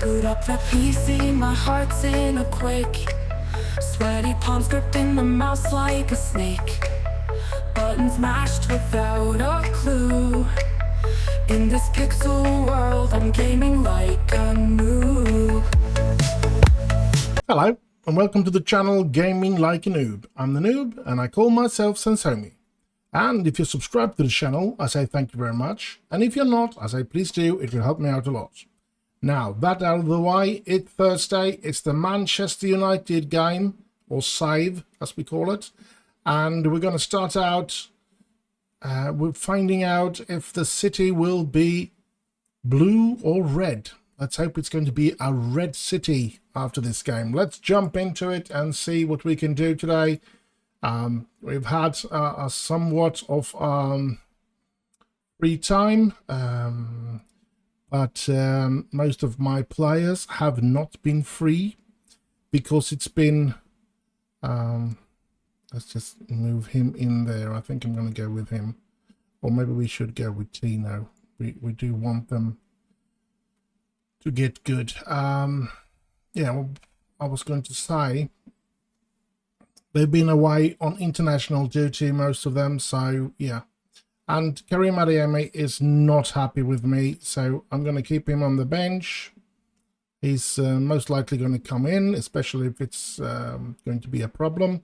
Boot up the PC, my heart's in a quake. Sweaty palms gripping the mouse like a snake. Buttons mashed without a clue. In this pixel world, I'm gaming like a noob. Hello, and welcome to the channel Gaming Like a Noob. I'm the Noob, and I call myself S08E2. And if you're subscribed to the channel, I say thank you very much. And if you're not, I say please do, it will help me out a lot. Now, that out of the way, it's Thursday, it's the Manchester United game, or save, as we call it. And we're going to start out with finding out if the city will be blue or red. Let's hope it's going to be a red city after this game. Let's jump into it and see what we can do today. We've had a somewhat of free time, but most of my players have not been free because it's been... let's just move him in there. I think I'm going to go with him. Or maybe we should go with Tino. We do want them to get good. Yeah, well, I was going to say they've been away on international duty, most of them, so yeah. And Karim Adeyemi is not happy with me, so I'm going to keep him on the bench. He's most likely going to come in, especially if it's going to be a problem.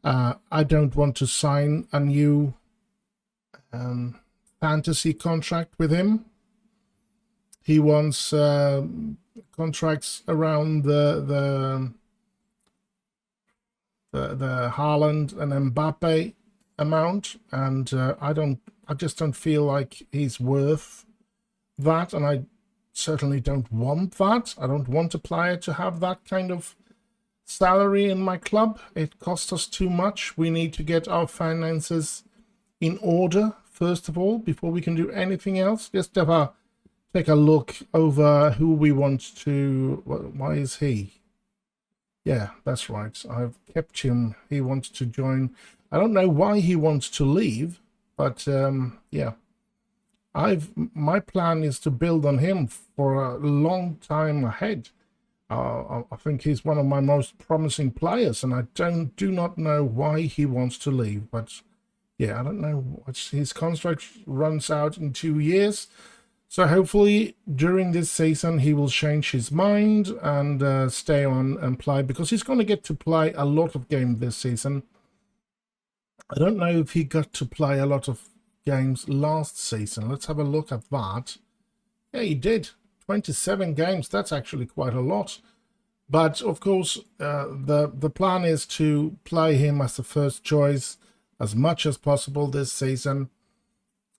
I don't want to sign a new fantasy contract with him. He wants contracts around the Haaland and Mbappe amount, and I just don't feel like he's worth that, and I certainly don't want that. I don't want a player to have that kind of salary in my club. It costs us too much. We need to get our finances in order first of all before we can do anything else. Just take a look over who we want to... Why is he? Yeah, that's right. I've kept him. He wants to join. I don't know why he wants to leave, but yeah. My plan is to build on him for a long time ahead. I think he's one of my most promising players, and I do not know why he wants to leave. But yeah, I don't know. His contract runs out in 2 years. So hopefully during this season he will change his mind and stay on and play, because he's going to get to play a lot of games this season. I don't know if he got to play a lot of games last season. Let's have a look at that. Yeah, he did. 27 games. That's actually quite a lot. But of course, the plan is to play him as the first choice as much as possible this season,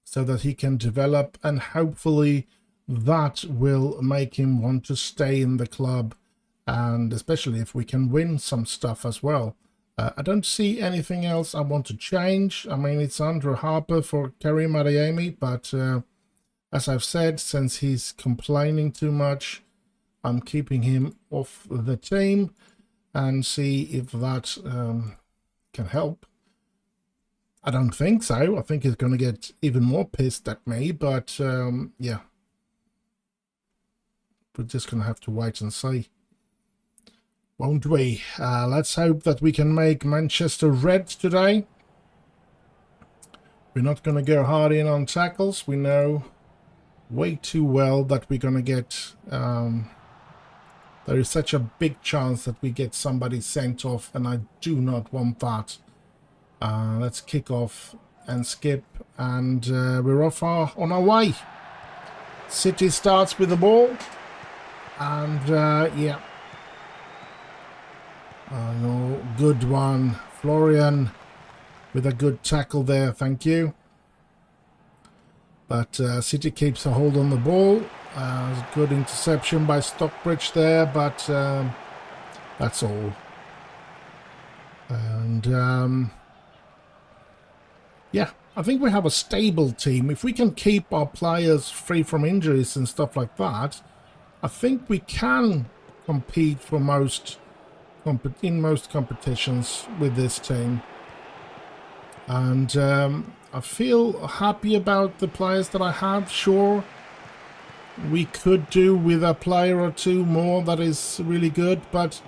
so that he can develop, and hopefully that will make him want to stay in the club, and especially if we can win some stuff as well. I don't see anything else I want to change. I mean, it's Andrew Harper for Karim Adeyemi, but as I've said, since he's complaining too much, I'm keeping him off the team and see if that can help. I don't think so. I think he's going to get even more pissed at me, but yeah. We're just going to have to wait and see, won't we? Let's hope that we can make Manchester red today. We're not going to go hard in on tackles. We know way too well that we're going to get... there is such a big chance that we get somebody sent off, and I do not want that. Let's kick off and skip, and we're off on our way. City starts with the ball, and yeah. No, good one. Florian with a good tackle there, thank you. But City keeps a hold on the ball. Good interception by Stockbridge there, but that's all. And... yeah, I think we have a stable team. If we can keep our players free from injuries and stuff like that, I think we can compete for in most competitions with this team. And I feel happy about the players that I have, sure. we could do with a player or two more that is really good, but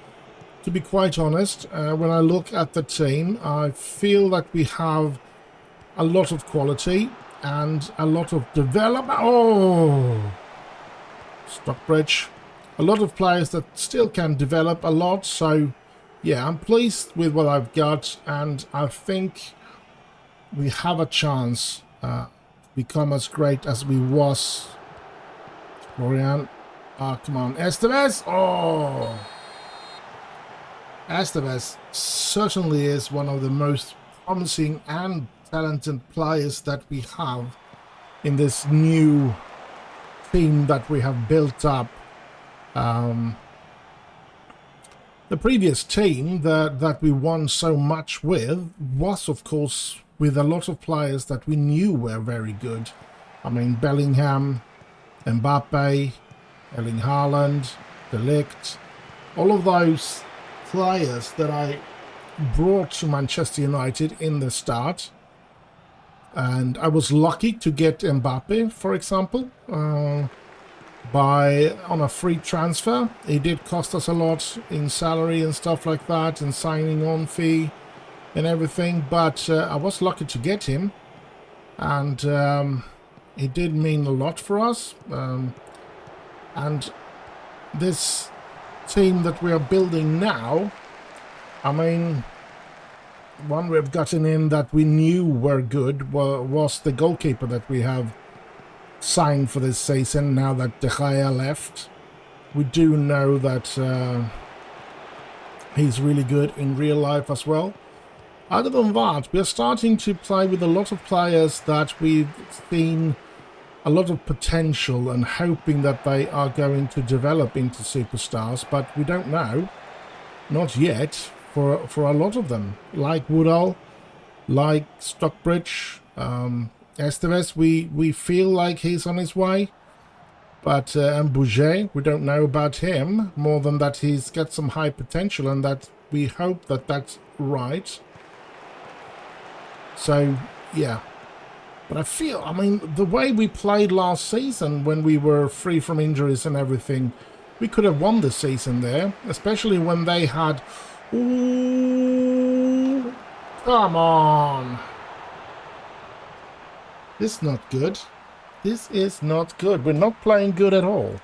to be quite honest, when I look at the team, I feel that we have a lot of quality and a lot of development. Oh, Stockbridge. A lot of players that still can develop a lot. So, yeah, I'm pleased with what I've got, and I think we have a chance to become as great as we was. Florian. Come on. Estevez. Oh. Estevez certainly is one of the most promising and talented players that we have in this new team that we have built up. The previous team that we won so much with was, of course, with a lot of players that we knew were very good. I mean, Bellingham, Mbappe, Erling Haaland, De Ligt, all of those players that I brought to Manchester United in the start. And I was lucky to get Mbappe, for example, on a free transfer. It did cost us a lot in salary and stuff like that, and signing on fee and everything, but I was lucky to get him, and it did mean a lot for us. And this team that we are building now, I mean, one we've gotten in that we knew were good was the goalkeeper that we have signed for this season. Now that De Gea left, we do know that he's really good in real life as well. Other than that, we're starting to play with a lot of players that we've seen a lot of potential and hoping that they are going to develop into superstars, but we don't know, not yet, for a lot of them, like Woodall, like Stockbridge, Estevez, we feel like he's on his way, but and Bouget, we don't know about him, more than that he's got some high potential, and that we hope that that's right. So, yeah. But I feel, I mean, the way we played last season when we were free from injuries and everything, we could have won the season there, especially when they had... Ooh, come on. This is not good. This is not good. We're not playing good at all.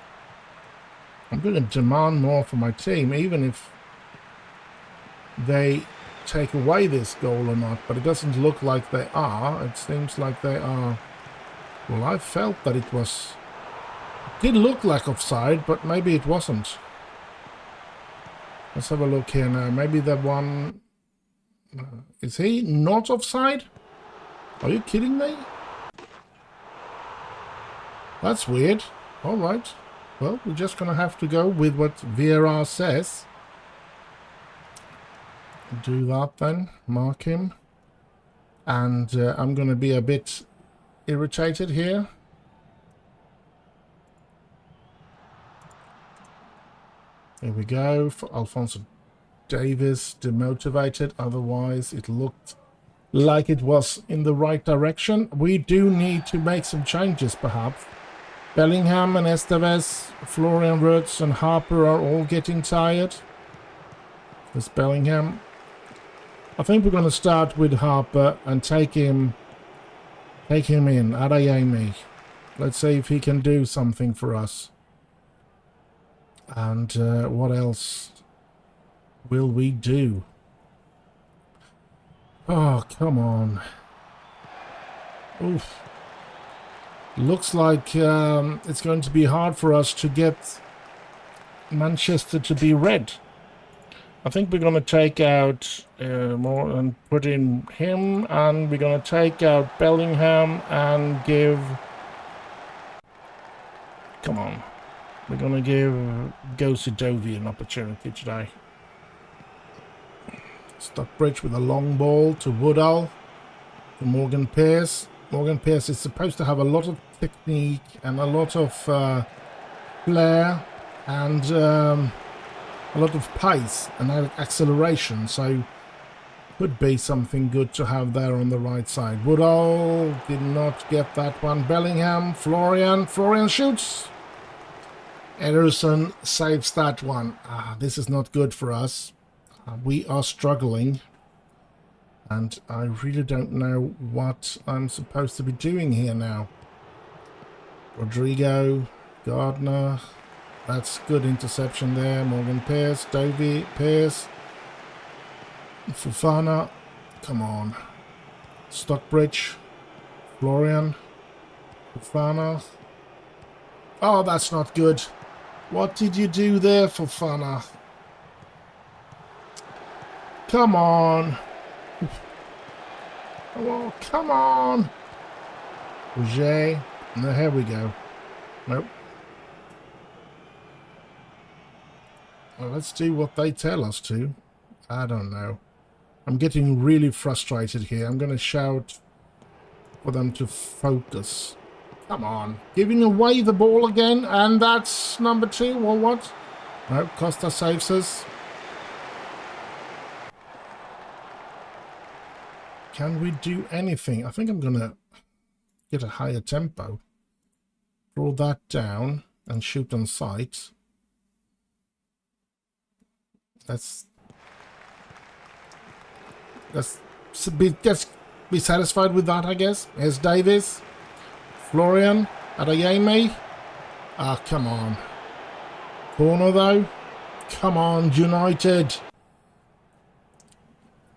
I'm going to demand more from my team, even if they take away this goal or not, but it doesn't look like they are. It seems like they are. Well, I felt that it did look like offside, but maybe it wasn't. Let's have a look here now. Maybe the one... is he not offside? Are you kidding me? That's weird. All right. Well, we're just going to have to go with what VAR says. Do that then. Mark him. And I'm going to be a bit irritated here. Here we go. For Alphonso Davies, demotivated. Otherwise, it looked like it was in the right direction. We do need to make some changes, perhaps. Bellingham and Estevez, Florian Wirtz and Harper are all getting tired. This Bellingham. I think we're going to start with Harper and take him in, Adeyemi. Let's see if he can do something for us. And what else will we do? Oh, come on. Oof. Looks like it's going to be hard for us to get Manchester to be red. I think we're going to take out more and put in him, and we're going to take out Bellingham and give... Come on. We're going to give Gosidovi an opportunity today. Stockbridge with a long ball to Woodall, to Morgan Pearce. Morgan Pearce is supposed to have a lot of technique and a lot of flair and a lot of pace and acceleration, so could be something good to have there on the right side. Woodall did not get that one. Bellingham, Florian shoots. Ederson saves that one. This is not good for us. We are struggling. And I really don't know what I'm supposed to be doing here now. Rodrigo, Gardner. That's good interception there. Morgan Pierce, Dovey, Pierce. Fofana. Come on. Stockbridge. Florian. Fofana. Oh, that's not good. What did you do there, Fofana? Come on. Oh, come on. Roger. No, here we go. Nope. Well, let's do what they tell us to. I don't know. I'm getting really frustrated here. I'm going to shout for them to focus. Come on. Giving away the ball again. And that's number 2 or what? No, Costa saves us. Can we do anything? I think I'm going to get a higher tempo. Draw that down and shoot on sight. Let's be satisfied with that, I guess. Here's Davis. Florian. Adeyemi. Come on. Corner, though. Come on, United.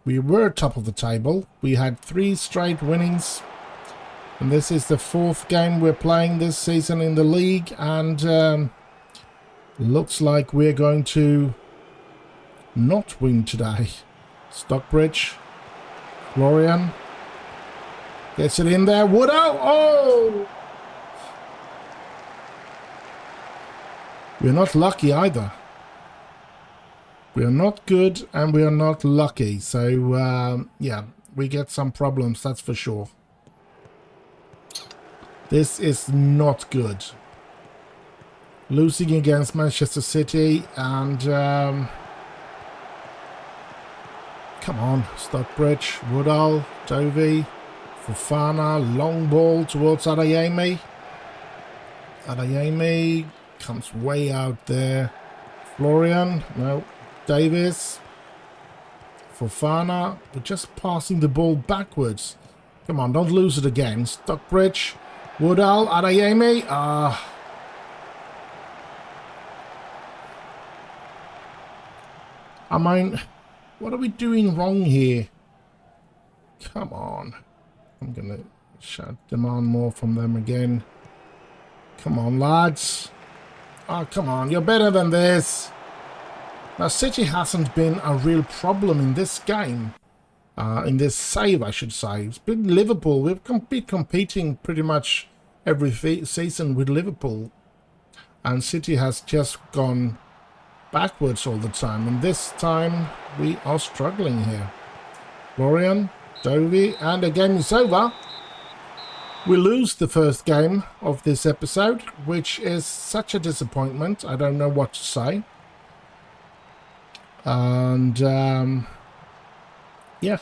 We were top of the table. We had 3 straight winnings. And this is the 4th game we're playing this season in the league. And looks like we're going to not win today. Stockbridge. Florian. Gets it in there. Woodall. Oh! We're not lucky either. We are not good and we are not lucky. So, yeah, we get some problems, that's for sure. This is not good. Losing against Manchester City and... come on, Stockbridge, Woodall, Dovey, Fofana, long ball towards Adeyemi. Adeyemi comes way out there. Florian, no. Davis, Fofana, we're just passing the ball backwards. Come on, don't lose it again. Stockbridge, Woodall, Adeyemi. I mean, what are we doing wrong here? Come on. I'm going to demand more from them again. Come on, lads. Oh, come on, you're better than this. Now, City hasn't been a real problem in this game. In this save, I should say. It's been Liverpool. We've been competing pretty much every season with Liverpool. And City has just gone backwards all the time. And this time, we are struggling here. Florian, Dovey, and the game is over. We lose the first game of this episode, which is such a disappointment. I don't know what to say. And, yeah.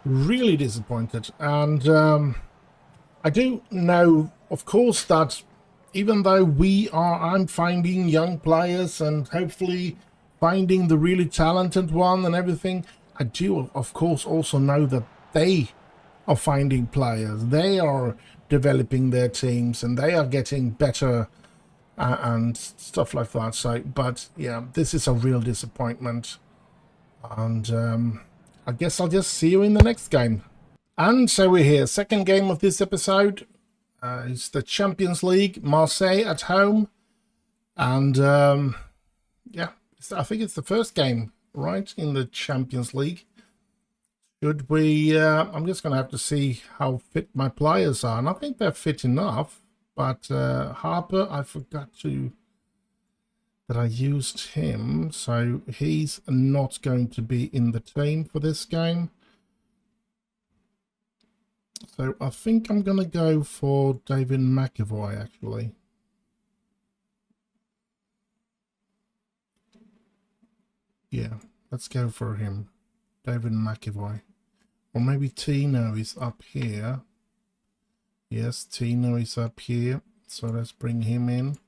Really disappointed. And I do know, of course, that even though I'm finding young players and hopefully finding the really talented one and everything, I do, of course, also know that they are finding players. They are developing their teams and they are getting better and stuff like that. So, but yeah, this is a real disappointment. And I guess I'll just see you in the next game. And so we're here. Second game of this episode. It's the Champions League, Marseille at home. And yeah, I think it's the first game, right, in the Champions League. Should we... I'm just going to have to see how fit my players are. And I think they're fit enough. But Harper, I forgot that I used him. So he's not going to be in the team for this game. So I think I'm going to go for David McAvoy, actually. Yeah, let's go for him. David McAvoy. Or maybe Tino is up here. Yes, Tino is up here. So let's bring him in.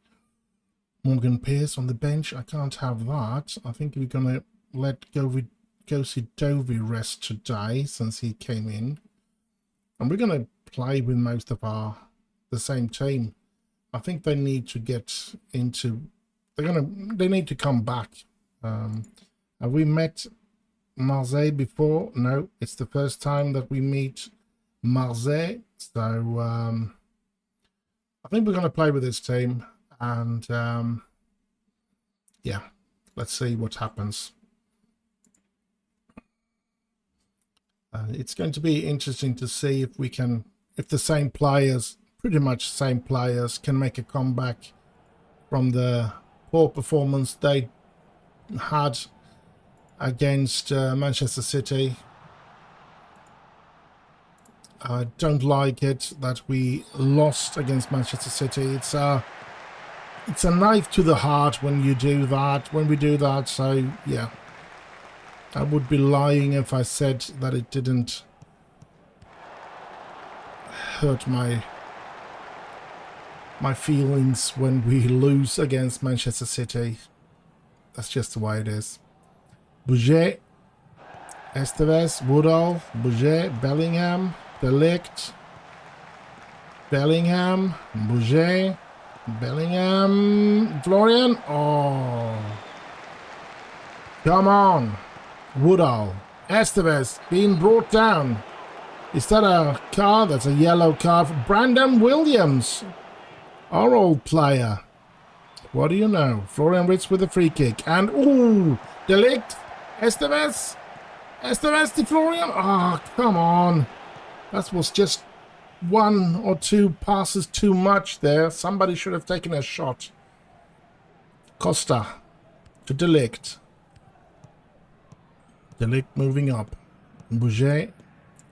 Morgan Pierce on the bench. I can't have that. I think we're going to let Gosi Dovey rest today since he came in. And we're going to play with most of the same team. I think they need to get into... They need to come back. Have we met Marseille before? No, it's the first time that we meet Marseille. So I think we're going to play with this team. And yeah, let's see what happens. It's going to be interesting to see if we can, if the same players, pretty much same players, can make a comeback from the poor performance they had against Manchester City. I don't like it that we lost against Manchester City. It's a knife to the heart when you do that, when we do that. So yeah, I would be lying if I said that it didn't hurt my feelings when we lose against Manchester City. That's just the way it is. Bouget, Estevez, Woodall, Bouget, Bellingham, De Ligt, Bellingham, Bouget, Bellingham, Florian. Oh, come on. Woodall, Estevez being brought down. Is that a card? That's a yellow card for Brandon Williams, our old player. What do you know? Florian Wirtz with a free kick. And, ooh, De Ligt, Estevez, Estevez to Florian. Oh, come on. That was just one or two passes too much there. Somebody should have taken a shot. Costa to De Ligt. De Ligt moving up. Bouget,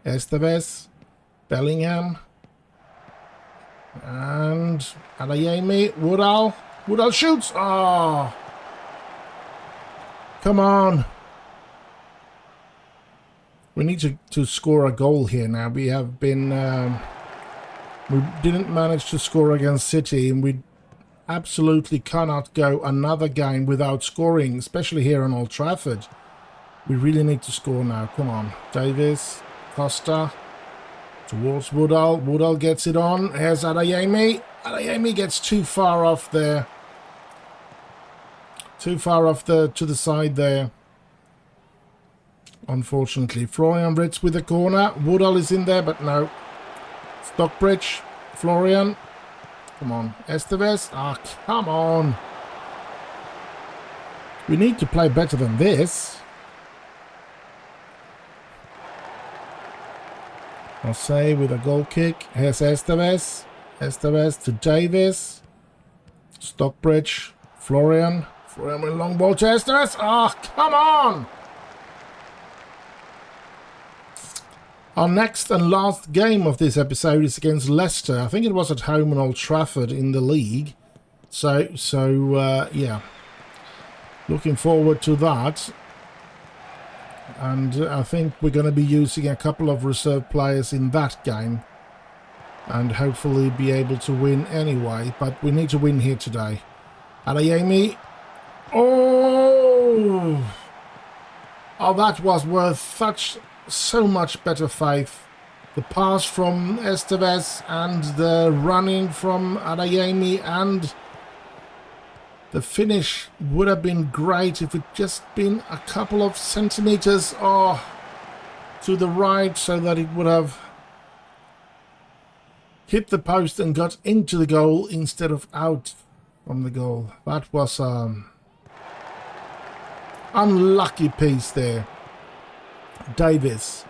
Estevez, Bellingham, and Adeyemi. Woodall. Woodall shoots. Oh, come on. We need to score a goal here now. We have been... we didn't manage to score against City, and we absolutely cannot go another game without scoring, especially here on Old Trafford. We really need to score now. Come on. Davis, Costa, towards Woodall. Woodall gets it on. Here's Adeyemi. Adeyemi gets too far off there. Too far off to the side there. Unfortunately. Florian Wirtz with the corner. Woodall is in there, but no. Stockbridge. Florian. Come on. Estevez. Ah, come on. We need to play better than this. Marseille with a goal kick. Here's Estevez. Estevez to Davis. Stockbridge. Florian. Florian with a long ball to Estevez. Ah, come on! Our next and last game of this episode is against Leicester. I think it was at home in Old Trafford in the league. So yeah. Looking forward to that. And I think we're going to be using a couple of reserve players in that game. And hopefully be able to win anyway. But we need to win here today. Adeyemi. Oh! Oh, that was worth so much better faith. The pass from Estevez and the running from Adeyemi and the finish would have been great if it just been a couple of centimeters to the right so that it would have hit the post and got into the goal instead of out from the goal. That was unlucky piece there. Davis,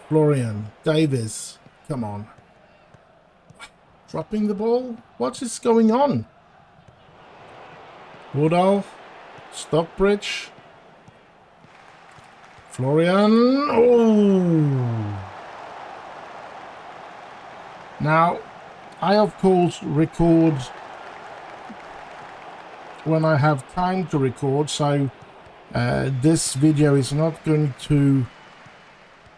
Florian, Davis, come on. Dropping the ball? What is going on? Woodall, Stockbridge, Florian. Oh! Now, I of course record when I have time to record, so this video is not going to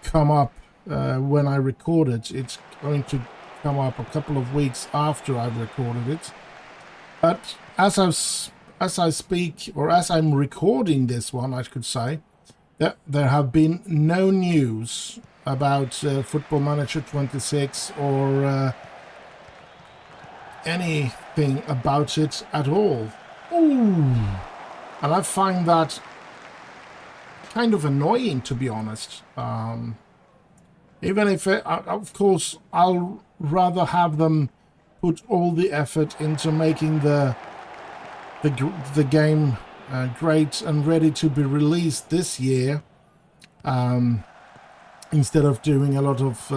come up when I record it. It's going to come up a couple of weeks after I've recorded it. But as I speak, or as I'm recording this one, I could say, that there have been no news about Football Manager 26 or anything about it at all. Ooh. And I find that kind of annoying, to be honest. Even if, of course, I'll rather have them put all the effort into making the game great and ready to be released this year, instead of doing a lot of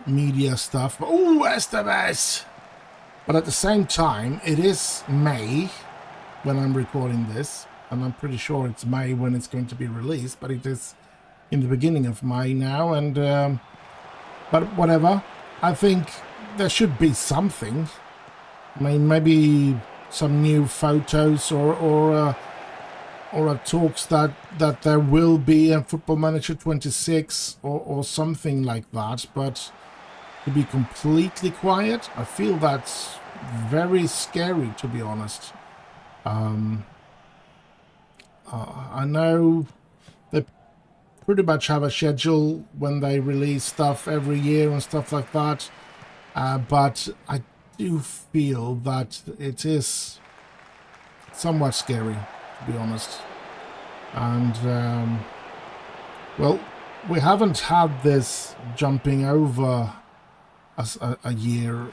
media stuff. Oh, Esteves! But at the same time, it is May when I'm recording this, and I'm pretty sure it's May when it's going to be released, but it is in the beginning of May now, and but whatever. I think there should be something. I mean, maybe some new photos or talks that there will be a Football Manager 26 or something like that. But to be completely quiet, I feel that's very scary, to be honest. I know they pretty much have a schedule when they release stuff every year and stuff like that, but I do feel that it is somewhat scary, to be honest. And well, we haven't had this jumping over a year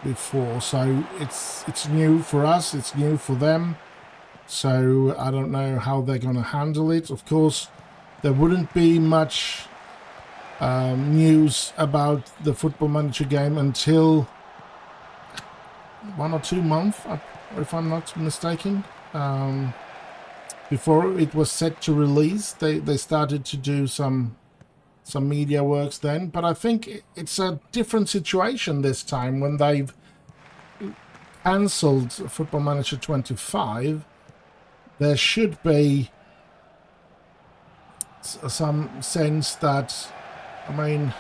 before, so it's new for us, it's new for them, so I don't know how they're going to handle it. Of course, there wouldn't be much news about the Football Manager game until 1 or 2 months, if I'm not mistaken. Before it was set to release, they started to do some media works then. But I think it's a different situation this time when they've cancelled Football Manager 25. There should be some sense that, I mean,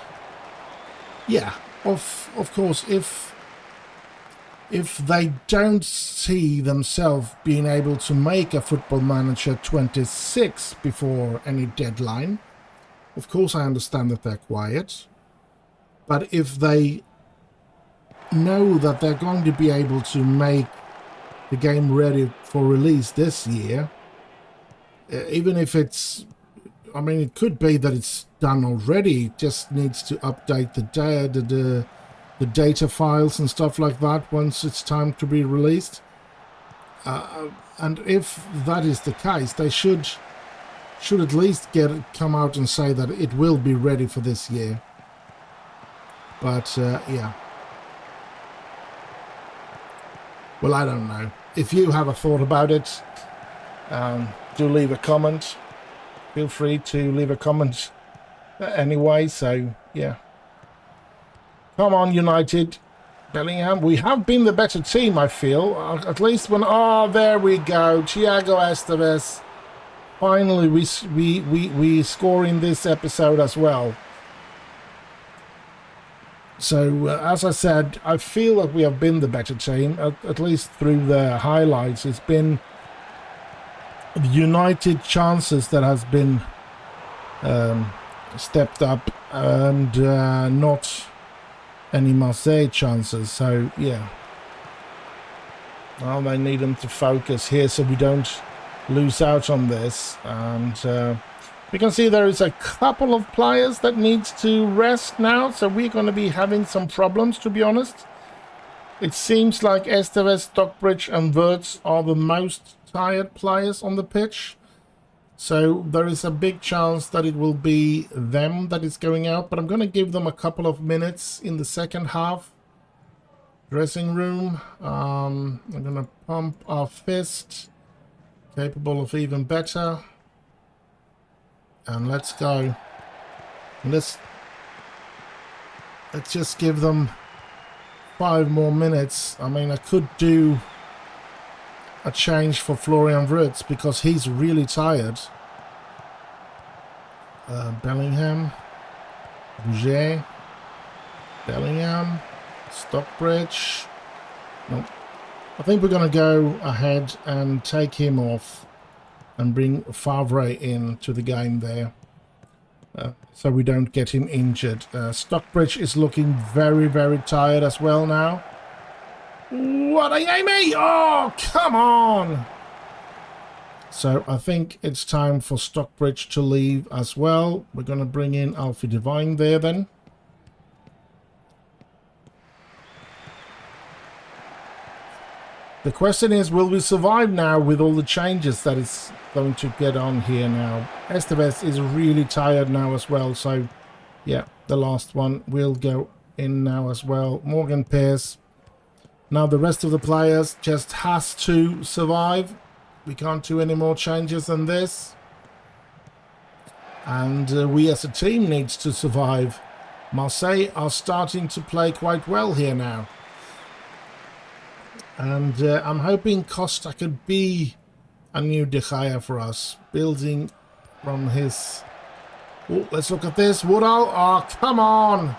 yeah, of course, if they don't see themselves being able to make a Football Manager 26 before any deadline, of course I understand that they're quiet. But if they know that they're going to be able to make the game ready for release this year, even if it's, I mean, it could be that it's done already, it just needs to update the data files and stuff like that once it's time to be released. And if that is the case, they should at least come out and say that it will be ready for this year. But yeah. Well, I don't know. If you have a thought about it, do leave a comment. Feel free to leave a comment anyway. So, yeah. Come on, United. Bellingham. We have been the better team, I feel. At least when... Oh, there we go. Thiago Esteves. Finally, we score in this episode as well. So, as I said, I feel that we have been the better team, at least through the highlights. It's been the United chances that has been stepped up, and not any Marseille chances. So, yeah. Well, they need them to focus here so we don't lose out on this. And we can see there is a couple of players that needs to rest now, so we're going to be having some problems, to be honest. It seems like Esteves, Stockbridge and Wirtz are the most tired players on the pitch, so there is a big chance that it will be them that is going out, but I'm going to give them a couple of minutes in the second half. Dressing room, I'm going to pump our fist, capable of even better. And let's go. Let's just give them 5 more minutes. I mean, I could do a change for Florian Wirtz because he's really tired. Bellingham, Bouget. Bellingham. Stockbridge. Nope. I think we're going to go ahead and take him off and bring Favre in to the game there. So we don't get him injured. Stockbridge is looking very, very tired as well now. What a Amy! Oh, come on! So I think it's time for Stockbridge to leave as well. We're going to bring in Alfie Devine there then. The question is, will we survive now with all the changes that is going to get on here now? Estevez is really tired now as well. So, yeah, the last one will go in now as well. Morgan Pierce. Now the rest of the players just has to survive. We can't do any more changes than this. And we as a team needs to survive. Marseille are starting to play quite well here now. And I'm hoping Costa could be a new De Gea for us. Building from his... Oh, let's look at this. Woodall. Oh, come on.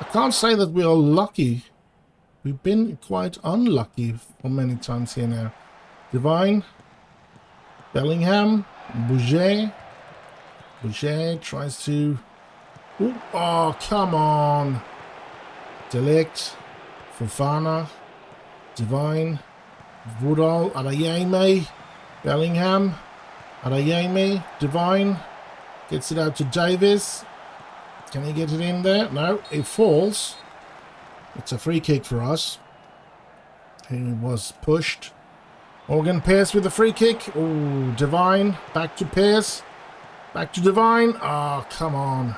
I can't say that we are lucky. We've been quite unlucky for many times here now. Devine. Bellingham. Bouget. Bouget tries to... Ooh, oh, come on. Delict. Fofana. Devine, Woodall, Adeyemi, Bellingham, Adeyemi, Devine, gets it out to Davis. Can he get it in there? No, it falls. It's a free kick for us. He was pushed. Morgan Pierce with the free kick. Oh, Devine, back to Pierce, back to Devine. Oh, come on.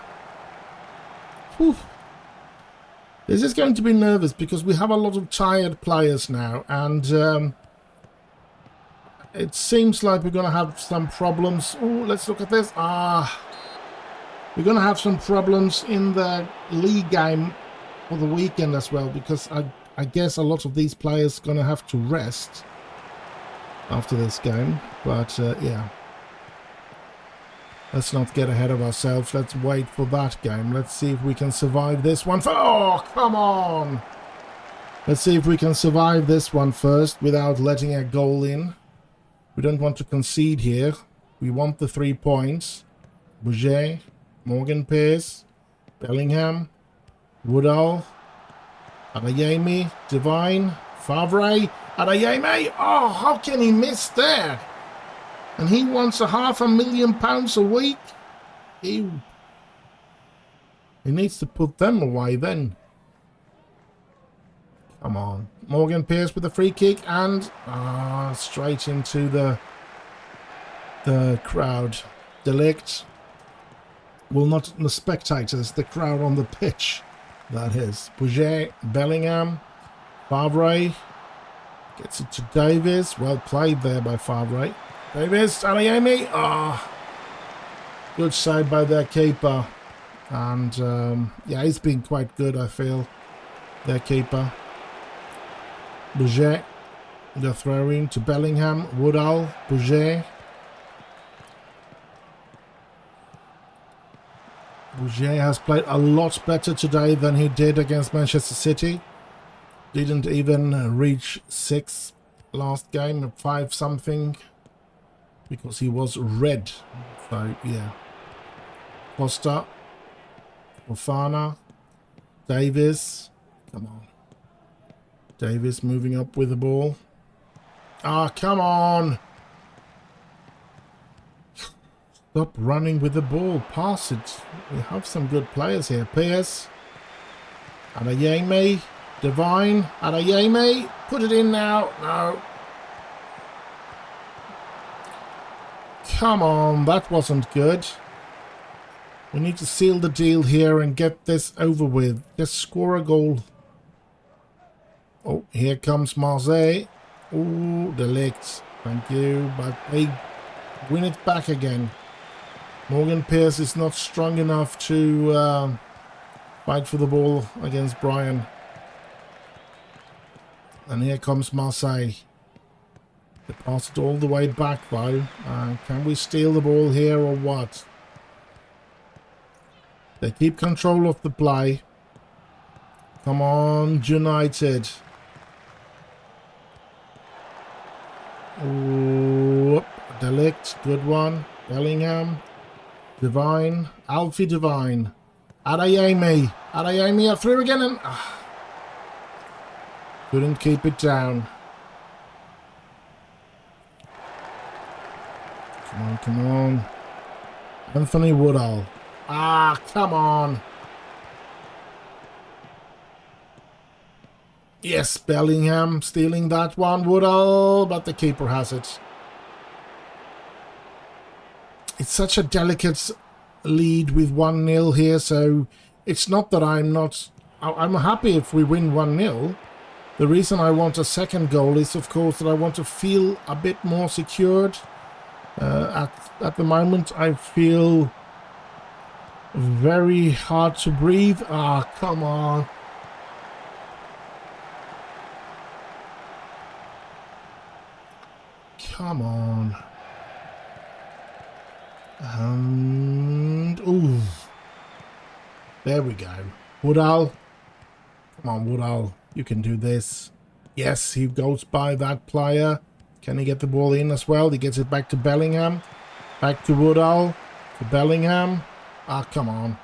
Whew. This is going to be nervous because we have a lot of tired players now, and it seems like we're going to have some problems. Oh, let's look at this. We're going to have some problems in the league game for the weekend as well, because I guess a lot of these players are going to have to rest after this game. But yeah, let's not get ahead of ourselves. Let's wait for that game. Let's see if we can survive this one. Oh, come on! Let's see if we can survive this one first without letting a goal in. We don't want to concede here. We want the 3 points. Bouget, Morgan Pierce, Bellingham, Woodall, Adeyemi, Devine, Favre, Adeyemi. Oh, how can he miss there? And he wants £500,000 a week. He needs to put them away then. Come on. Morgan Pierce with a free kick and straight into the crowd. Delict. Well, not the spectators, the crowd on the pitch. That is. Bouget, Bellingham, Favre. Gets it to Davis. Well played there by Favre. Davis, Adeyemi. Good save by their keeper. And yeah, he's been quite good, I feel. Their keeper. Bouget. The throw in to Bellingham. Woodall. Bouget. Bouget has played a lot better today than he did against Manchester City. Didn't even reach 6 last game, 5 something. Because he was red. So, yeah. Costa. Fofana. Davis. Come on. Davis moving up with the ball. Come on! Stop running with the ball. Pass it. We have some good players here. Pierce. Adeyemi. Devine. Adeyemi. Put it in now. No. Come on, that wasn't good. We need to seal the deal here and get this over with. Just score a goal. Oh, here comes Marseille. Oh, Delict. Thank you. But they win it back again. Morgan Pierce is not strong enough to fight for the ball against Brian. And here comes Marseille. They pass it all the way back though. Can we steal the ball here or what? They keep control of the play. Come on, United. Ooh, Delict, good one. Bellingham. Divine. Alfie Divine. Adeyemi. Adeyemi are through again and... couldn't keep it down. Come on, come on. Anthony Woodall. Come on. Yes, Bellingham stealing that one, Woodall, but the keeper has it. It's such a delicate lead with 1-0 here, so it's not that I'm happy if we win 1-0. The reason I want a second goal is, of course, that I want to feel a bit more secured. At the moment, I feel very hard to breathe. Come on. Come on. And... ooh. There we go. Woodall. Come on, Woodall. You can do this. Yes, he goes by that player. Can he get the ball in as well? He gets it back to Bellingham. Back to Woodall. To Bellingham. Come on.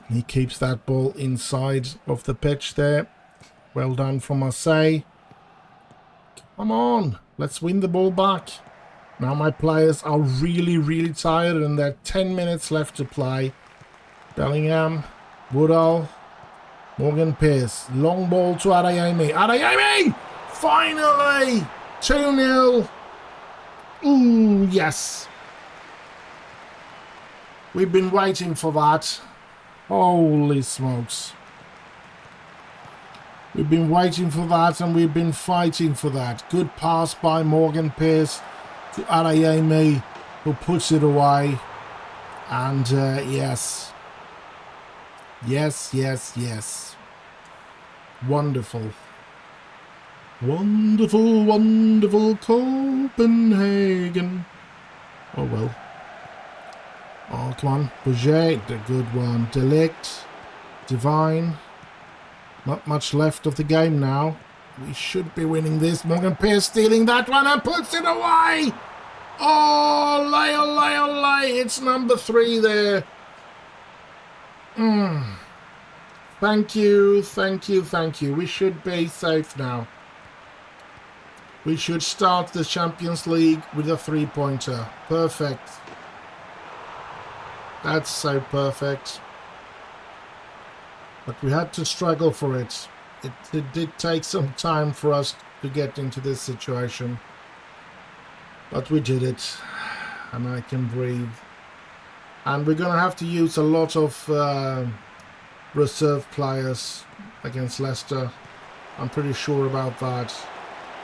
He keeps that ball inside of the pitch there. Well done from Marseille. Come on. Let's win the ball back. Now my players are really, really tired and there are 10 minutes left to play. Bellingham. Woodall. Morgan Pierce. Long ball to Adeyemi. Adeyemi! Finally! 2-0. Ooh, yes. We've been waiting for that. Holy smokes. We've been waiting for that and we've been fighting for that. Good pass by Morgan Pierce to Adeyemi, who puts it away. And yes. Yes, yes, yes. Wonderful. Wonderful, wonderful Copenhagen. Oh, well. Oh, come on. Bouget, the good one. Delict. Divine. Not much left of the game now. We should be winning this. Morgan Pierce stealing that one and puts it away. Oh, olay, olay, olay. It's number 3 there. Thank you, thank you, thank you. We should be safe now. We should start the Champions League with a 3-pointer. Perfect. That's so perfect. But we had to struggle for it. It did take some time for us to get into this situation. But we did it. And I can breathe. And we're going to have to use a lot of reserve players against Leicester. I'm pretty sure about that.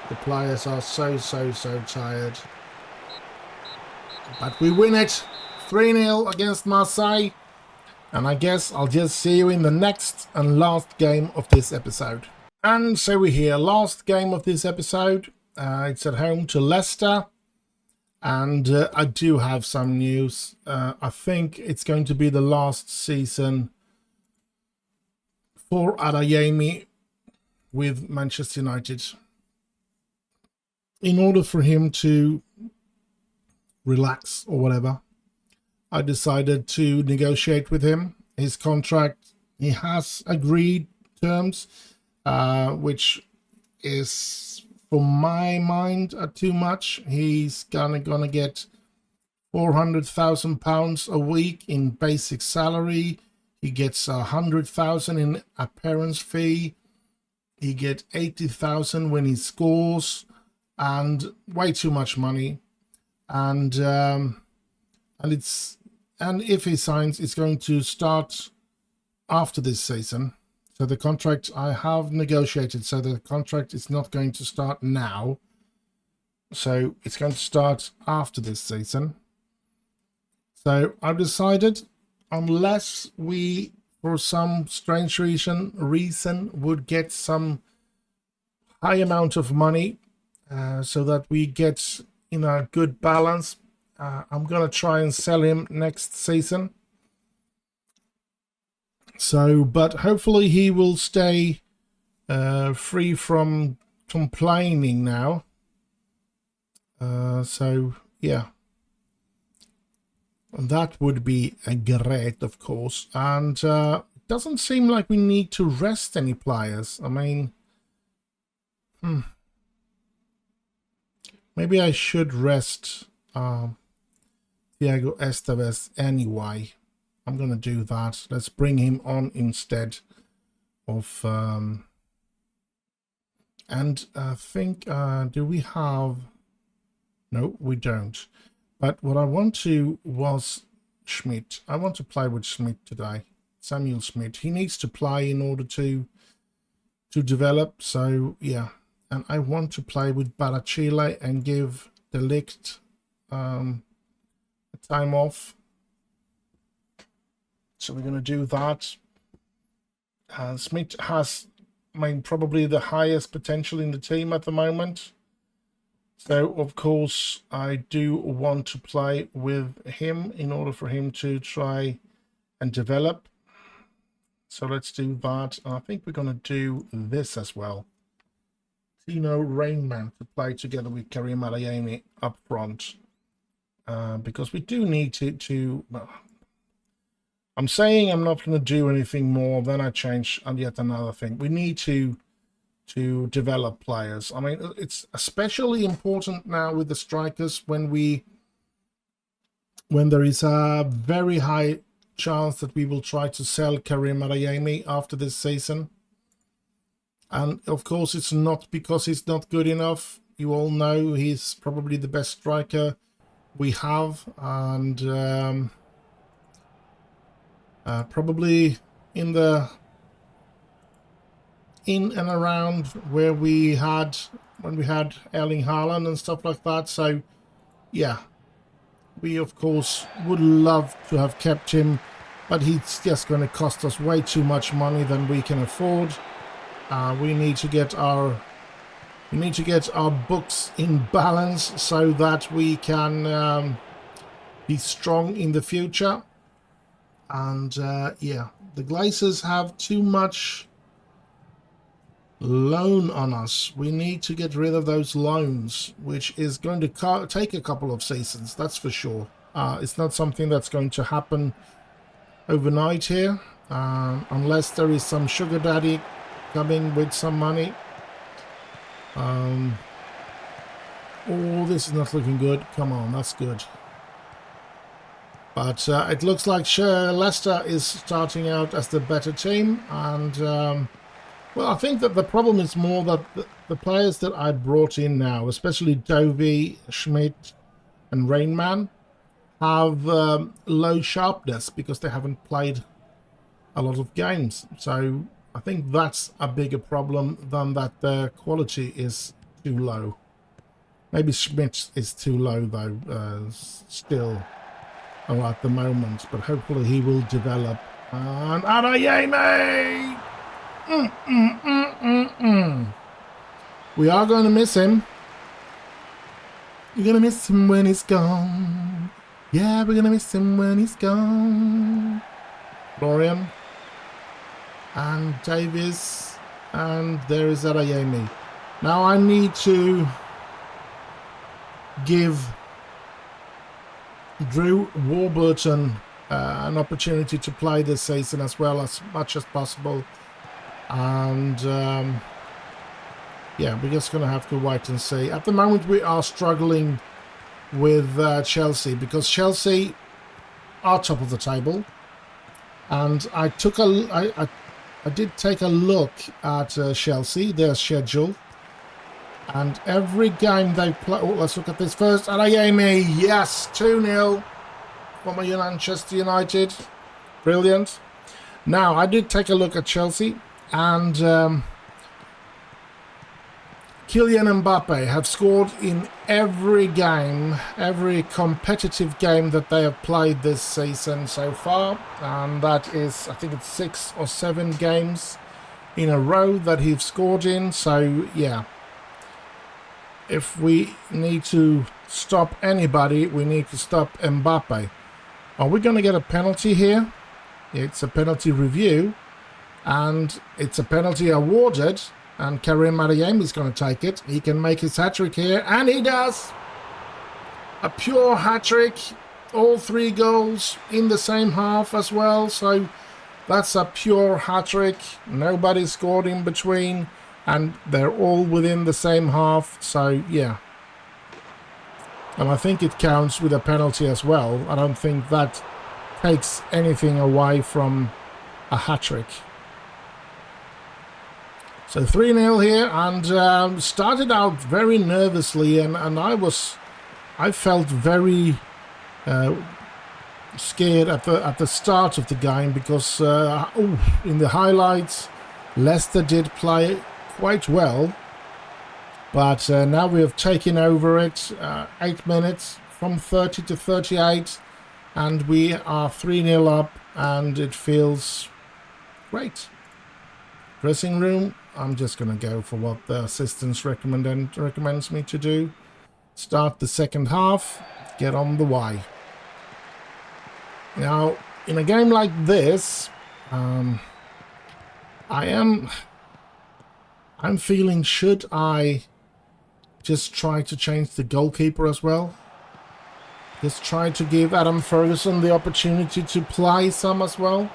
The players are so tired. But we win it. 3-0 against Marseille. And I guess I'll just see you in the next and last game of this episode. And so we're here. Last game of this episode. It's at home to Leicester. And I do have some news. I think it's going to be the last season for Adeyemi with Manchester United. In order for him to relax or whatever, I decided to negotiate with him. His contract, he has agreed terms, which is, for my mind, too much. He's gonna get £400,000 a week in basic salary. He gets 100,000 in appearance fee. He gets 80,000 when he scores, and way too much money. And if he signs, it's going to start after this season. So the contract I have negotiated, so the contract is not going to start now. So it's going to start after this season. So I've decided, unless we, for some strange reason would get some high amount of money, so that we get in a good balance, I'm going to try and sell him next season. So, but hopefully he will stay free from complaining now. So, yeah. That would be great, of course. And it doesn't seem like we need to rest any players. I mean, maybe I should rest Thiago Esteves anyway. I'm going to do that. Let's bring him on instead of... and I think, do we have... No, we don't. But what I want to was Schmidt. I want to play with Schmidt today. Samuel Schmidt. He needs to play in order to develop. So, yeah. And I want to play with Barachile and give De Ligt a time off. So we're going to do that. Schmidt has, I mean, probably the highest potential in the team at the moment. So, of course, I do want to play with him in order for him to try and develop. So let's do that. I think we're going to do this as well. Tino Rainman to play together with Karim Adeyemi up front. Because we do need to well, I'm saying I'm not going to do anything more, then I change on yet another thing. We need to develop players. I mean, it's especially important now with the strikers when there is a very high chance that we will try to sell Karim Adeyemi after this season. And of course, it's not because he's not good enough. You all know he's probably the best striker we have, and probably in and around where we had when we had Erling Haaland and stuff like that. So yeah, we of course would love to have kept him, but he's just going to cost us way too much money than we can afford. We need to get our books in balance so that we can be strong in the future. And yeah, the Glazers have too much loan on us. We need to get rid of those loans, which is going to take a couple of seasons, that's for sure. It's not something that's going to happen overnight here, unless there is some sugar daddy coming with some money. Oh, this is not looking good. Come on, that's good. But it looks like Leicester is starting out as the better team, and well, I think that the problem is more that the players that I brought in now, especially Dovey, Schmidt and Rainman, have low sharpness because they haven't played a lot of games. So I think that's a bigger problem than that their quality is too low. Maybe Schmidt is too low though, still at the moment, but hopefully he will develop. And Adeyemi! We are going to miss him. We're going to miss him when he's gone. Yeah, we're going to miss him when he's gone. Florian. And Davies. And there is Adeyemi. Now I need to give Drew Warburton an opportunity to play this season as well, as much as possible. And yeah, we're just going to have to wait and see. At the moment, we are struggling with Chelsea, because Chelsea are top of the table. And I did take a look at Chelsea, their schedule. And every game they play... Oh, let's look at this first. Adeyemi, yes, 2-0 for Manchester United. Brilliant. Now, I did take a look at Chelsea. And Kylian Mbappe have scored in every game, every competitive game that they have played this season so far. And that is, I think it's 6 or 7 games in a row that he's scored in. So, yeah. If we need to stop anybody, we need to stop Mbappe. Are we going to get a penalty here? It's a penalty review, and it's a penalty awarded, and Karim Adeyemi is going to take it. He can make his hat-trick here, and he does! A pure hat-trick, all 3 goals in the same half as well, so that's a pure hat-trick. Nobody scored in between, and they're all within the same half, so yeah. And I think it counts with a penalty as well. I don't think that takes anything away from a hat-trick. So 3-0 here, and started out very nervously, and I felt very scared at the start of the game, because in the highlights Leicester did play quite well, but now we have taken over it. 8 minutes from 30 to 38, and we are 3-0 up, and it feels great. Dressing room, I'm just gonna go for what the assistant recommends me to do. Start the second half, get on the way. Now, in a game like this, I'm feeling, should I just try to change the goalkeeper as well? Just try to give Adam Ferguson the opportunity to play some as well.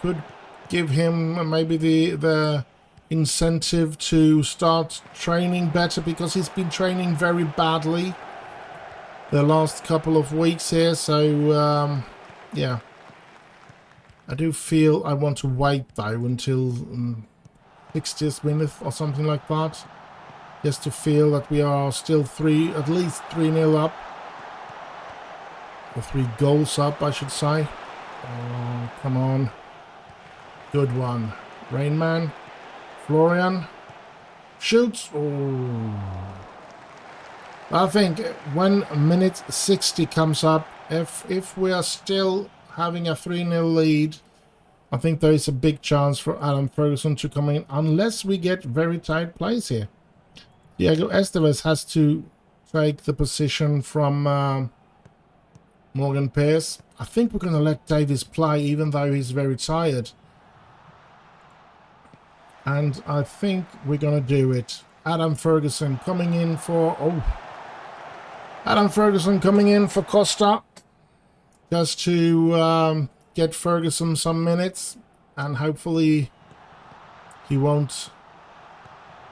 Could give him maybe the incentive to start training better, because he's been training very badly the last couple of weeks here. So yeah, I do feel I want to wait though until 60th minute or something like that, just to feel that we are still at least 3-0 up, or 3 goals up I should say. Oh, come on, good one. Rainman, Florian shoots. Oh, I think when minute 60 comes up, if we are still having a 3-0 lead, I think there is a big chance for Adam Ferguson to come in, unless we get very tight plays here. Diego Esteves has to take the position from Morgan Pearce. I think we're going to let Davis play, even though he's very tired. And I think we're going to do it. Adam Ferguson coming in for... Oh, Adam Ferguson coming in for Costa, just to get Ferguson some minutes, and hopefully he won't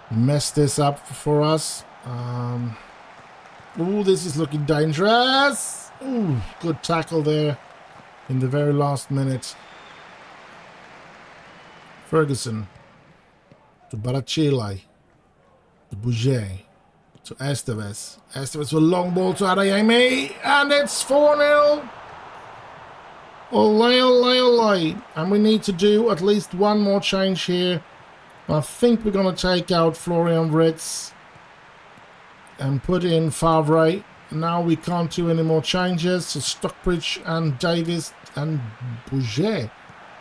mess this up for us. Oh, this is looking dangerous. Ooh, good tackle there in the very last minute. Ferguson to Barachile, to Bouget, to Esteves. Esteves with a long ball to Adeyemi, and it's 4-0. Olay, olay, olay. And we need to do at least one more change here. I think we're going to take out Florian Wirtz and put in Favre. Now we can't do any more changes. So Stockbridge and Davis and Bouget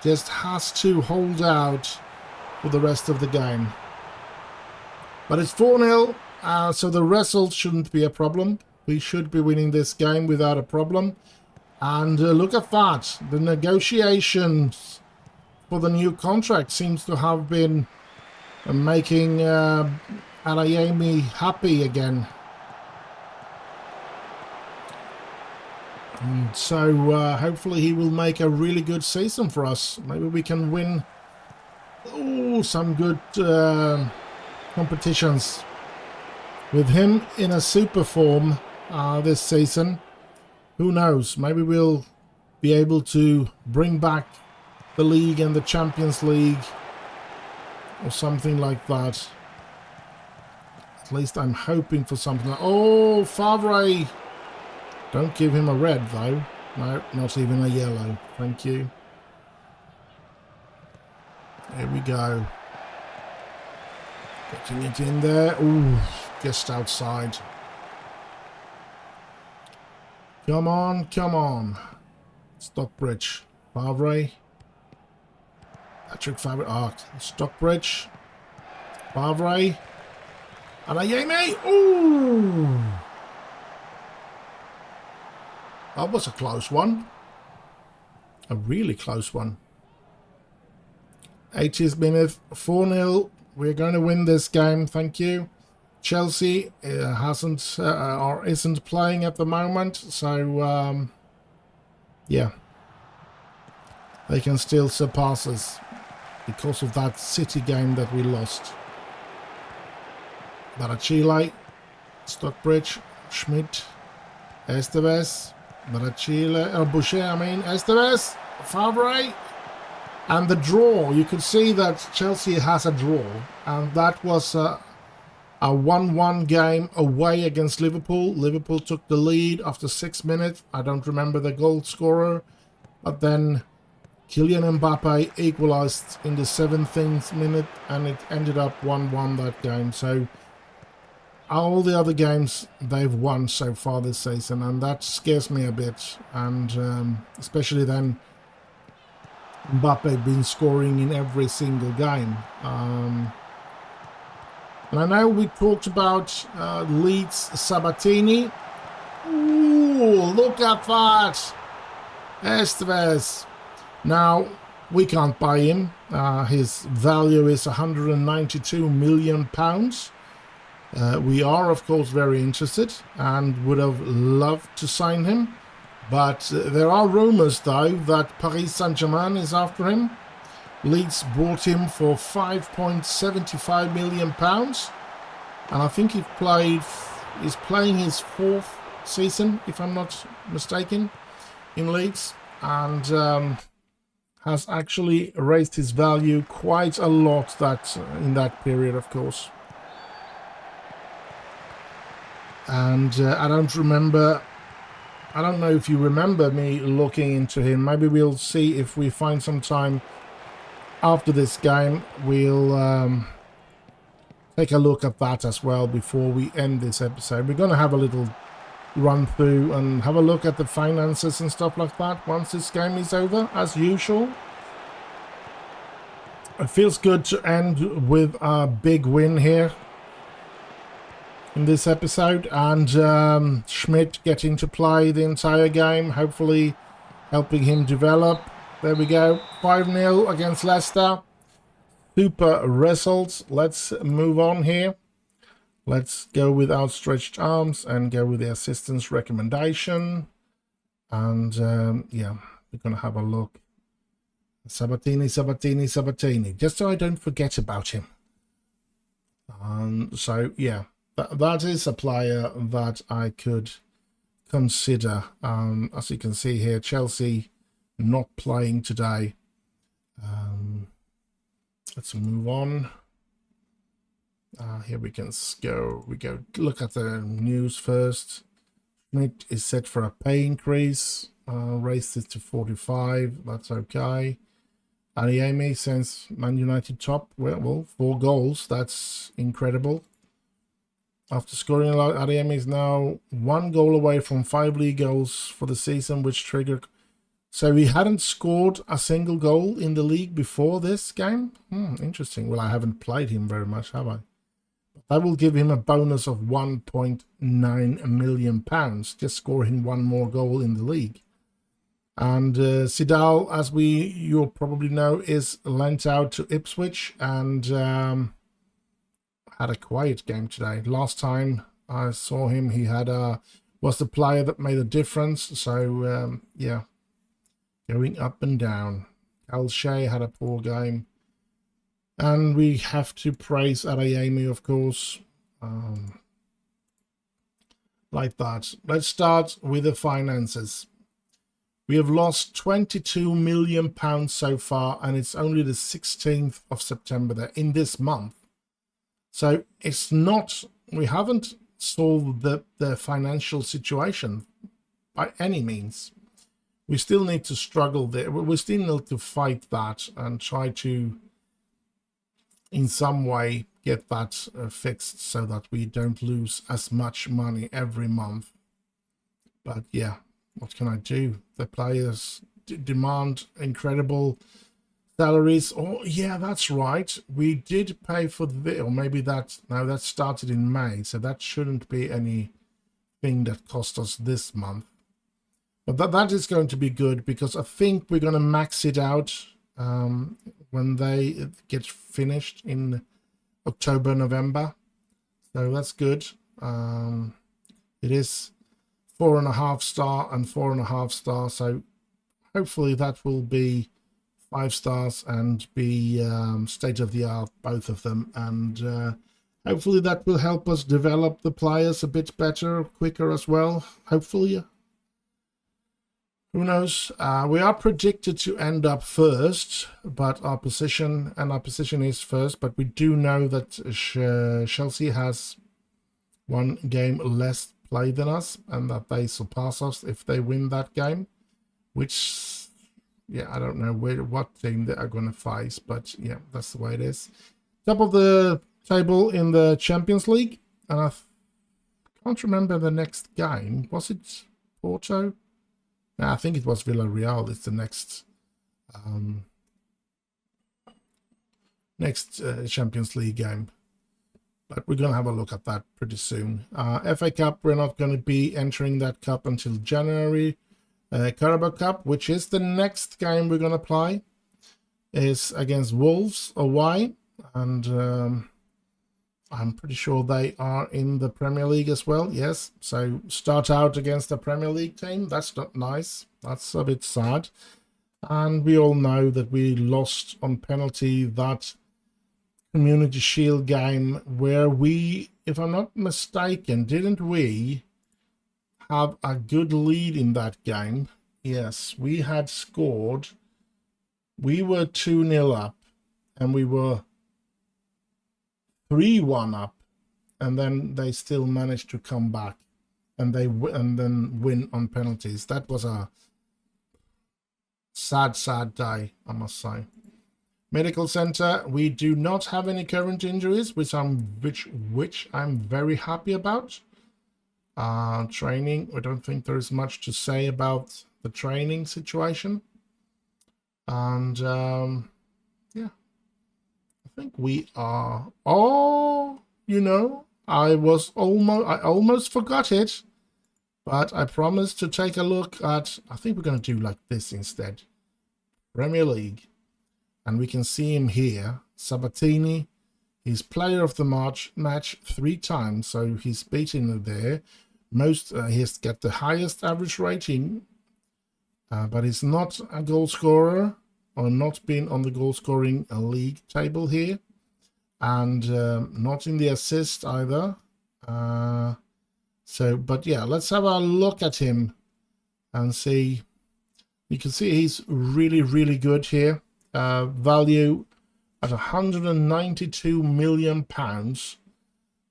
just has to hold out for the rest of the game. But it's 4-0, so the result shouldn't be a problem. We should be winning this game without a problem. And look at that. The negotiations for the new contract seems to have been making Adeyemi happy again. And so hopefully he will make a really good season for us. Maybe we can win some good competitions with him in a super form this season. Who knows? Maybe we'll be able to bring back the league and the Champions League or something like that. At least I'm hoping for something like... Oh, Favre! Don't give him a red, though. No, not even a yellow. Thank you. Here we go. Getting it in there. Ooh, just outside. Come on, come on. Stockbridge. Favre. Patrick Favre. Ah, Stockbridge. Favre. Adeyemi. Ooh. That was a close one. A really close one. 80th minute, 4-0. We're going to win this game, thank you. Chelsea hasn't or isn't playing at the moment, so yeah, they can still surpass us because of that City game that we lost. Barachile, Stockbridge, Schmidt, Esteves, Barachile, Boucher, Esteves, Favre, and the draw. You could see that Chelsea has a draw, and that was a 1-1 game away against Liverpool. Liverpool took the lead after 6 minutes. I don't remember the goal scorer, but then Kylian Mbappe equalized in the 17th minute, and it ended up 1-1 that game. So all the other games they've won so far this season, and that scares me a bit. And especially then Mbappe been scoring in every single game. And I know we talked about Leeds Sabatini. Ooh, look at that! Esteves. Now, we can't buy him. His value is £192 million. We are, of course, very interested and would have loved to sign him. But there are rumours, though, that Paris Saint-Germain is after him. Leeds bought him for £5.75 million. And I think he's playing his 4th season, if I'm not mistaken, in Leeds. And has actually raised his value quite a lot in that period, of course. And I don't know if you remember me looking into him. Maybe we'll see if we find some time after this game. We'll take a look at that as well before we end this episode. We're going to have a little run through and have a look at the finances and stuff like that once this game is over, as usual. It feels good to end with a big win here in this episode, and Schmidt getting to play the entire game, hopefully helping him develop. There we go, 5-0 against Leicester. Super results. Let's move on here. Let's go with outstretched arms and go with the assistant's recommendation. And yeah, we're going to have a look. Sabatini, just so I don't forget about him. So yeah, that is a player that I could consider. As you can see here, Chelsea not playing today. Let's move on. Here we can go. We go look at the news first. Schmidt is set for a pay increase. Raised it to 45. That's okay. Adeyemi since Man United top. Well, 4 goals. That's incredible. After scoring a lot, Adeyemi is now 1 goal away from 5 league goals for the season, which triggered. So he hadn't scored a single goal in the league before this game. Interesting. Well, I haven't played him very much, have I? That will give him a bonus of £1.9 million, just scoring 1 more goal in the league. And Sidal, as you'll probably know, is lent out to Ipswich and had a quiet game today. Last time I saw him, he was the player that made a difference. So yeah, going up and down. Al Shea had a poor game. And we have to praise Adeyemi, of course, like that. Let's start with the finances. We have lost £22 million so far, and it's only the 16th of September there in this month. So it's not, we haven't solved the financial situation by any means. We still need to struggle there. We still need to fight that and try to, in some way, get that fixed so that we don't lose as much money every month. But yeah, what can I do? The players demand incredible salaries. Oh yeah, that's right. We did pay for or maybe that started in May, so that shouldn't be anything that cost us this month. But that is going to be good, because I think we're going to max it out when they get finished in October, November. So that's good. It is 4.5 star and 4.5 star. So hopefully that will be 5 stars and be state of the art, both of them. And hopefully that will help us develop the players a bit better, quicker as well. Hopefully. Who knows? We are predicted to end up first, but our position is first. But we do know that Chelsea has one game less play than us, and that they surpass us if they win that game. Which, yeah, I don't know what team they are going to face, but yeah, that's the way it is. Top of the table in the Champions League, and I can't remember the next game. Was it Porto? No, I think it was Villarreal. It's the next Champions League game. But we're going to have a look at that pretty soon. FA Cup, we're not going to be entering that cup until January. Carabao Cup, which is the next game we're going to play, is against Wolves away. And I'm pretty sure they are in the Premier League as well. Yes, so start out against a Premier League team. That's not nice. That's a bit sad. And we all know that we lost on penalty that Community Shield game, where we, if I'm not mistaken, didn't we have a good lead in that game? Yes, we had scored. We were 2-0 up, and we were 3-1 up, and then they still managed to come back, and then win on penalties. That was a sad day, I must say. Medical center, we do not have any current injuries, which I'm very happy about. Training, I don't think there is much to say about the training situation. And yeah, I think we are. Oh, you know, I almost forgot it, but I promised to take a look at. I think we're going to do like this instead. Premier League, and we can see him here. Sabatini, he's player of the match 3 times, so he's beaten there. He has got the highest average rating, but he's not a goal scorer, or not been on the goal scoring league table here, and not in the assist either. But yeah, let's have a look at him and see. You can see he's really good here. Value at £192 million.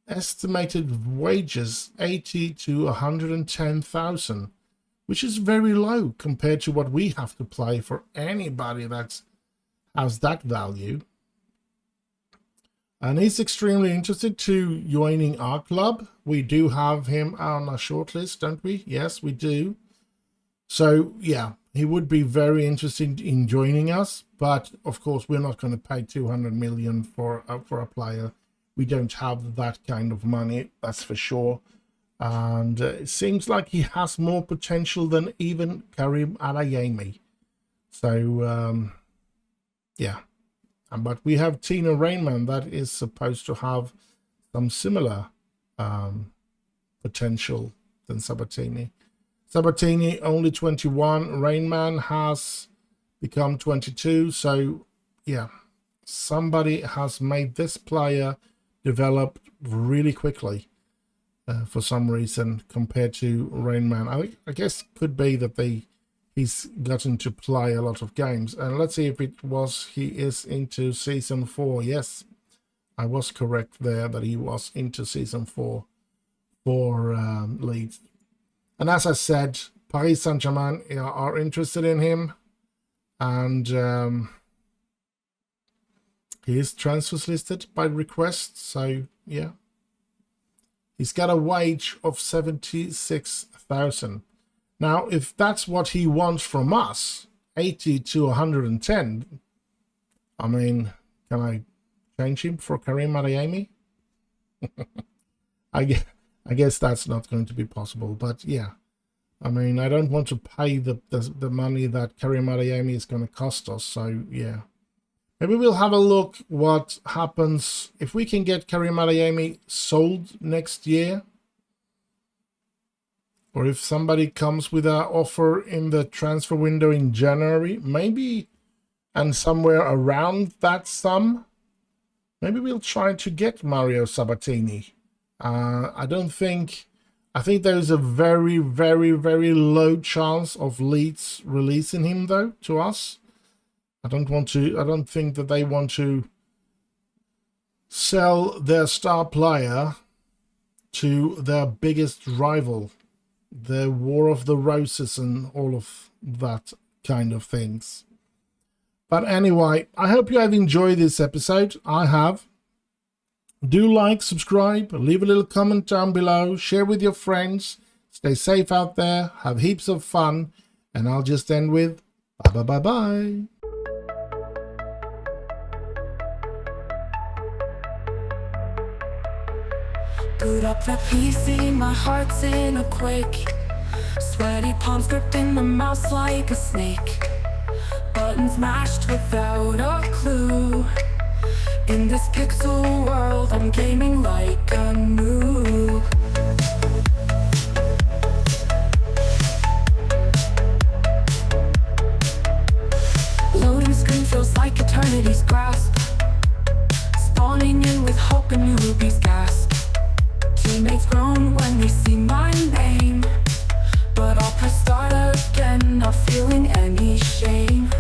Estimated wages 80 to 110,000, which is very low compared to what we have to play for anybody that has that value. And he's extremely interested to joining our club. We do have him on a shortlist, don't we? Yes, we do. So yeah, he would be very interested in joining us, but of course we're not going to pay 200 million for a player. We don't have that kind of money, that's for sure. And it seems like he has more potential than even Karim Adeyemi. So yeah, but we have Tino Rainman that is supposed to have some similar potential than Sabatini. Sabatini only 21. Rainman has become 22. So yeah, somebody has made this player develop really quickly for some reason compared to Rainman. I guess it could be that he's gotten to play a lot of games. And let's see if he is into season 4. Yes, I was correct there that he was into season 4 for Leeds. And as I said, Paris Saint-Germain are interested in him, and he is transfers listed by request. So yeah, he's got a wage of 76,000. Now, if that's what he wants from us, 80 to 110, I mean, can I change him for Karim Adeyemi? I guess that's not going to be possible, but yeah. I mean, I don't want to pay the money that Karim Adeyemi is going to cost us. So yeah, maybe we'll have a look what happens if we can get Karim Adeyemi sold next year, or if somebody comes with an offer in the transfer window in January, maybe, and somewhere around that sum, maybe we'll try to get Mario Sabatini. I think there is a very, very, very low chance of Leeds releasing him, though, to us. I don't think that they want to sell their star player to their biggest rival, the War of the Roses and all of that kind of things. But anyway, I hope you have enjoyed this episode. I have. Do like, subscribe, leave a little comment down below, share with your friends, stay safe out there, have heaps of fun, and I'll just end with bye bye bye bye. Boot up the PC, my heart's in a quake. Sweaty palms gripping the mouse like a snake. Buttons mashed without a clue. In this pixel world, I'm gaming like a noob. Loading screen feels like eternity's grasp. Spawning in with hope and newbies gasp. Teammates groan when they see my name, but I'll press start again, not feeling any shame.